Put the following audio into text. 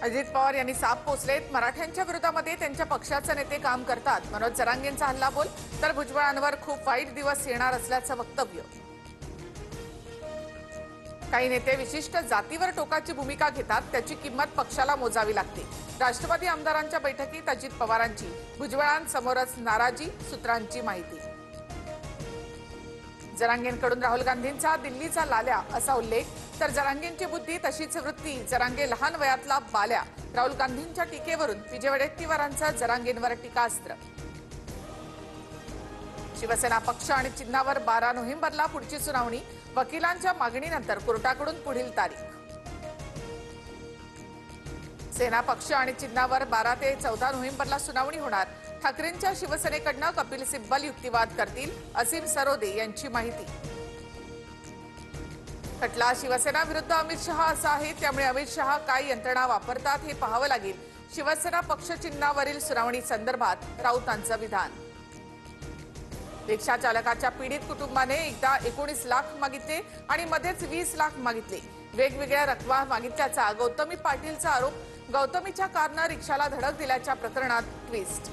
अजित पवार यांनी साप पोचलेत। मराठ्यांच्या विरोधामध्ये त्यांच्या पक्षाचे नेते काम करतात। मनोज जरांगेंचा हल्लाबोल तर भुजबळांवर खूप वाईट दिवस येणार असल्याचं वक्तव्य। काही नेते विशिष्ट जातीवर टोकाची भूमिका घेतात, त्याची किंमत पक्षाला मोजावी लागते। राष्ट्रवादी आमदारांच्या बैठकीत अजित पवारांची भुजबळांसमोरच नाराजी, सूत्रांची माहिती। जरांगेंकडून राहुल गांधींचा दिल्लीचा लाल्या असा उल्लेख, तर जरांगेंची बुद्धी तशीच वृत्ती, जरांगे लहान वयातला बाल्या। राहुल गांधींच्या टीकेवरून विजय वडेट्टीवारांचं जरांगेंवर टीकास्त्र। शिवसेना पक्ष आणि चिन्हावर 12 नोव्हेंबरला पुढची सुनावणी, वकिलांच्या मागणीनंतर कोर्टाकडून पुढील तारीख। सेना पक्ष आणि चिन्हावर 12 ते 14 नोव्हेंबरला सुनावणी होणार। ठाकरेंच्या शिवसेनेकडनं कपिल सिब्बल युक्तिवाद करतील, असीम सरोदे यांची माहिती। खटला शिवसेना विरुद्ध अमित शहा असा आहे, त्यामुळे अमित शहा काय यंत्रणा वापरतात हे पाहावं लागेल। शिवसेना पक्ष चिन्हावरील सुनावणी संदर्भात राऊतांचं विधान। रिक्षा चालकाच्या पीडित कुटुंबाने एकदा 19 लाख मागितले आणि मध्येच 20 लाख मागितले। वेगवेगळ्या रकमा मागितल्याचा गौतमी पाटीलचा आरोप। गौतमीच्या कारनं रिक्षाला धडक दिल्याच्या प्रकरणात ट्विस्ट।